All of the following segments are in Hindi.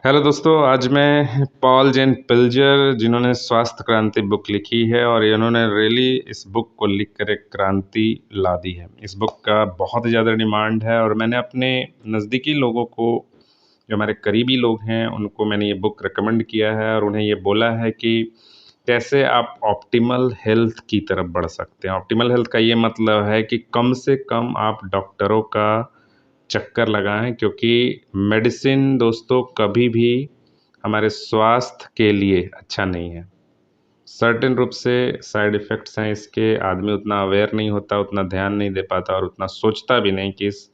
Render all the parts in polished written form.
हेलो दोस्तों, आज मैं पॉल जेन पिल्जर जिन्होंने स्वास्थ्य क्रांति बुक लिखी है और इन्होंने रियली इस बुक को लिखकर एक क्रांति ला दी है। इस बुक का बहुत ज़्यादा डिमांड है और मैंने अपने नज़दीकी लोगों को, जो हमारे करीबी लोग हैं, उनको मैंने ये बुक रिकमेंड किया है और उन्हें ये बोला है कि कैसे आप ऑप्टिमल हेल्थ की तरफ बढ़ सकते हैं। ऑप्टिमल हेल्थ का ये मतलब है कि कम से कम आप डॉक्टरों का चक्कर लगाएं, क्योंकि मेडिसिन दोस्तों कभी भी हमारे स्वास्थ्य के लिए अच्छा नहीं है। सर्टेन रूप से साइड इफ़ेक्ट्स हैं इसके, आदमी उतना अवेयर नहीं होता, उतना ध्यान नहीं दे पाता और उतना सोचता भी नहीं कि इस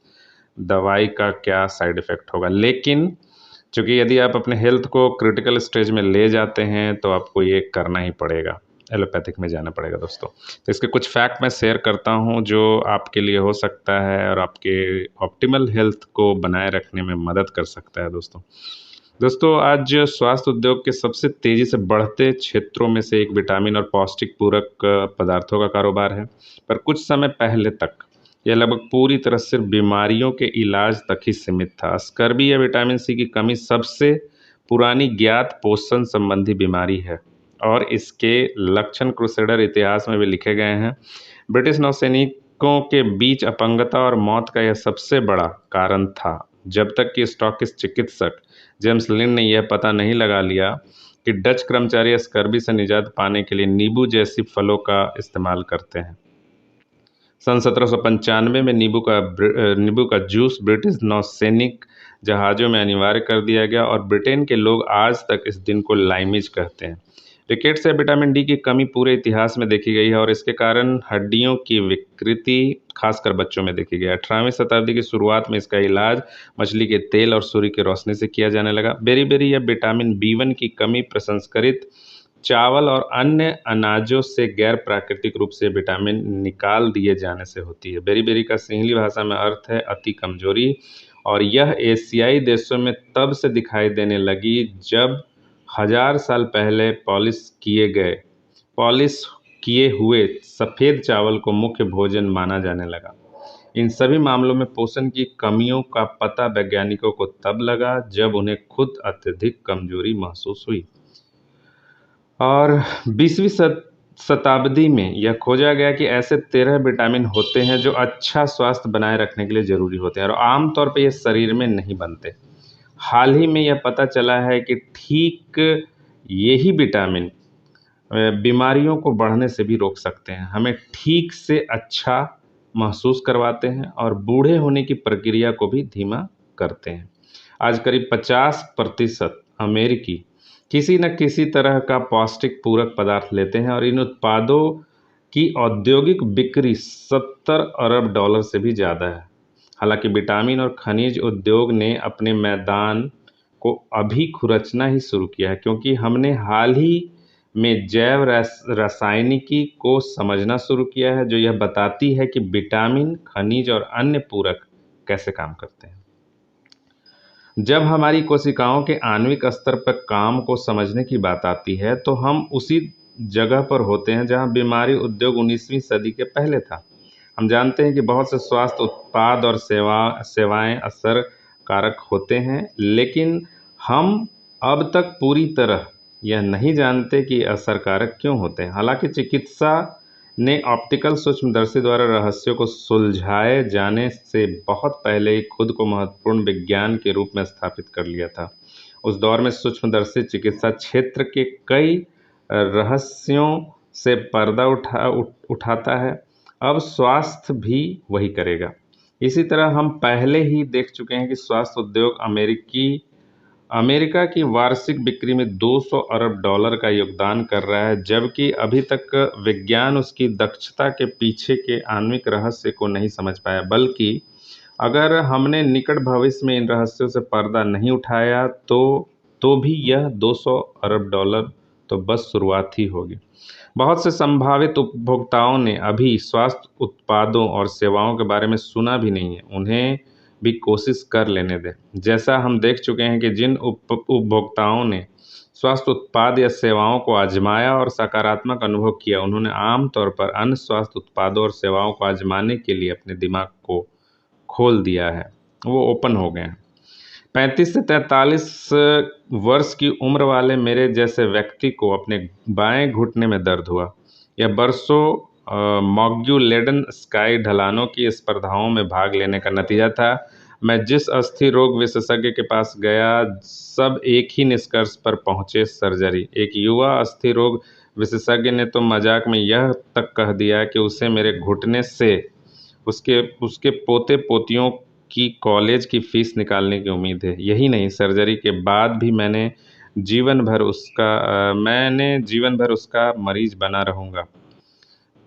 दवाई का क्या साइड इफ़ेक्ट होगा। लेकिन चूँकि यदि आप अपने हेल्थ को क्रिटिकल स्टेज में ले जाते हैं तो आपको ये करना ही पड़ेगा, एलोपैथिक में जाना पड़ेगा दोस्तों। तो इसके कुछ फैक्ट मैं शेयर करता हूँ जो आपके लिए हो सकता है और आपके ऑप्टिमल हेल्थ को बनाए रखने में मदद कर सकता है दोस्तों। दोस्तों, आज स्वास्थ्य उद्योग के सबसे तेज़ी से बढ़ते क्षेत्रों में से एक विटामिन और पौष्टिक पूरक पदार्थों का कारोबार है। पर कुछ समय पहले तक यह लगभग पूरी तरह सिर्फ बीमारियों के इलाज तक ही सीमित था। स्कर्वी या विटामिन सी की कमी सबसे पुरानी ज्ञात पोषण संबंधी बीमारी है और इसके लक्षण क्रूसेडर इतिहास में भी लिखे गए हैं। ब्रिटिश नौसैनिकों के बीच अपंगता और मौत का यह सबसे बड़ा कारण था, जब तक कि स्टॉकिस्ट चिकित्सक जेम्स लिन ने यह पता नहीं लगा लिया कि डच कर्मचारी स्कर्वी से निजात पाने के लिए नींबू जैसी फलों का इस्तेमाल करते हैं। सन 1795 में नींबू का जूस ब्रिटिश नौसैनिक जहाज़ों में अनिवार्य कर दिया गया और ब्रिटेन के लोग आज तक इस दिन को लाइमीज कहते हैं। रिकेट्स या विटामिन डी की कमी पूरे इतिहास में देखी गई है और इसके कारण हड्डियों की विकृति खासकर बच्चों में देखी गई। 18वीं शताब्दी की शुरुआत में इसका इलाज मछली के तेल और सूर्य की रोशनी से किया जाने लगा। बेरी या विटामिन बी1 की कमी प्रसंस्करित चावल और अन्य अनाजों से गैर प्राकृतिक रूप से विटामिन निकाल दिए जाने से होती है। बेरी का सिंहली भाषा में अर्थ है अति कमजोरी और यह एशियाई देशों में तब से दिखाई देने लगी जब 1000 साल पहले पॉलिश किए हुए सफ़ेद चावल को मुख्य भोजन माना जाने लगा। इन सभी मामलों में पोषण की कमियों का पता वैज्ञानिकों को तब लगा जब उन्हें खुद अत्यधिक कमजोरी महसूस हुई और 20वीं शताब्दी में यह खोजा गया कि ऐसे 13 विटामिन होते हैं जो अच्छा स्वास्थ्य बनाए रखने के लिए ज़रूरी होते हैं और आमतौर पर यह शरीर में नहीं बनते। हाल ही में यह पता चला है कि ठीक यही विटामिन बीमारियों को बढ़ने से भी रोक सकते हैं, हमें ठीक से अच्छा महसूस करवाते हैं और बूढ़े होने की प्रक्रिया को भी धीमा करते हैं। आज करीब 50% अमेरिकी किसी न किसी तरह का पौष्टिक पूरक पदार्थ लेते हैं और इन उत्पादों की औद्योगिक बिक्री $70 अरब से भी ज़्यादा है। हालांकि विटामिन और खनिज उद्योग ने अपने मैदान को अभी खुरचना ही शुरू किया है, क्योंकि हमने हाल ही में जैव रासायनिकी को समझना शुरू किया है, जो यह बताती है कि विटामिन, खनिज और अन्य पूरक कैसे काम करते हैं। जब हमारी कोशिकाओं के आणविक स्तर पर काम को समझने की बात आती है तो हम उसी जगह पर होते हैं जहां बीमारी उद्योग 19वीं सदी के पहले था। हम जानते हैं कि बहुत से स्वास्थ्य उत्पाद और सेवाएं असर कारक होते हैं, लेकिन हम अब तक पूरी तरह यह नहीं जानते कि असरकारक क्यों होते हैं। हालांकि चिकित्सा ने ऑप्टिकल सूक्ष्मदर्शी द्वारा रहस्यों को सुलझाए जाने से बहुत पहले ही खुद को महत्वपूर्ण विज्ञान के रूप में स्थापित कर लिया था। उस दौर में सूक्ष्मदर्शी चिकित्सा क्षेत्र के कई रहस्यों से पर्दा उठाता है। अब स्वास्थ्य भी वही करेगा। इसी तरह हम पहले ही देख चुके हैं कि स्वास्थ्य उद्योग अमेरिका की वार्षिक बिक्री में $200 अरब का योगदान कर रहा है, जबकि अभी तक विज्ञान उसकी दक्षता के पीछे के आणविक रहस्य को नहीं समझ पाया। बल्कि अगर हमने निकट भविष्य में इन रहस्यों से पर्दा नहीं उठाया तो भी यह $200 अरब तो बस शुरुआत ही होगी। बहुत से संभावित उपभोक्ताओं ने अभी स्वास्थ्य उत्पादों और सेवाओं के बारे में सुना भी नहीं है, उन्हें भी कोशिश कर लेने दें। जैसा हम देख चुके हैं कि जिन उपभोक्ताओं ने स्वास्थ्य उत्पाद या सेवाओं को आजमाया और सकारात्मक अनुभव किया, उन्होंने आमतौर पर अन्य स्वास्थ्य उत्पादों और सेवाओं को आजमाने के लिए अपने दिमाग को खोल दिया है, वो ओपन हो गए हैं। 35 से 43 वर्ष की उम्र वाले मेरे जैसे व्यक्ति को अपने बाएं घुटने में दर्द हुआ। यह बरसों मॉग्यूलेडन स्काई ढलानों की स्पर्धाओं में भाग लेने का नतीजा था। मैं जिस अस्थि रोग विशेषज्ञ के पास गया, सब एक ही निष्कर्ष पर पहुंचे, सर्जरी। एक युवा अस्थि रोग विशेषज्ञ ने तो मजाक में यह तक कह दिया कि उसे मेरे घुटने से उसके उसके पोते पोतियों की कॉलेज की फीस निकालने की उम्मीद है। यही नहीं, सर्जरी के बाद भी मैंने जीवन भर उसका मरीज बना रहूँगा।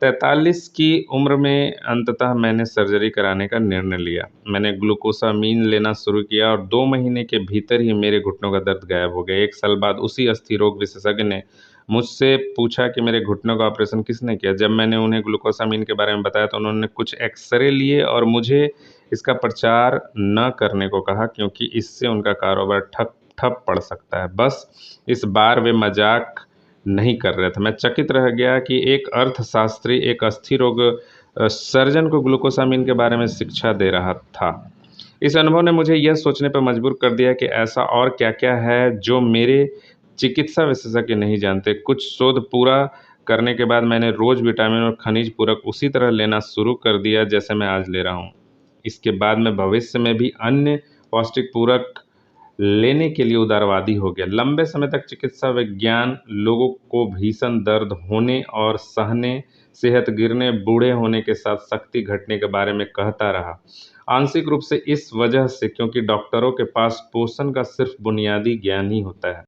43 की उम्र में अंततः मैंने सर्जरी कराने का निर्णय लिया। मैंने ग्लूकोसामीन लेना शुरू किया और 2 महीने के भीतर ही मेरे घुटनों का दर्द गायब हो गया। 1 साल बाद उसी अस्थि रोग विशेषज्ञ ने मुझसे पूछा कि मेरे घुटनों का ऑपरेशन किसने किया? जब मैंने उन्हें ग्लूकोसामीन के बारे में बताया तो उन्होंने कुछ एक्स-रे लिए और मुझे इसका प्रचार न करने को कहा, क्योंकि इससे उनका कारोबार ठप ठप पड़ सकता है। बस इस बार वे मजाक नहीं कर रहे थे। मैं चकित रह गया कि एक अर्थशास्त्री एक अस्थि रोग सर्जन को ग्लूकोसामीन के बारे में शिक्षा दे रहा था। इस अनुभव ने मुझे यह सोचने पर मजबूर कर दिया कि ऐसा और क्या-क्या है जो मेरे चिकित्सा विशेषज्ञ नहीं जानते। कुछ शोध पूरा करने के बाद मैंने रोज़ विटामिन और खनिज पूरक उसी तरह लेना शुरू कर दिया जैसे मैं आज ले रहा हूँ। इसके बाद मैं भविष्य में भी अन्य पौष्टिक पूरक लेने के लिए उदारवादी हो गया। लंबे समय तक चिकित्सा विज्ञान लोगों को भीषण दर्द होने और सहने, सेहत गिरने, बूढ़े होने के साथ शक्ति घटने के बारे में कहता रहा। आंशिक रूप से इस वजह से क्योंकि डॉक्टरों के पास पोषण का सिर्फ बुनियादी ज्ञान ही होता है।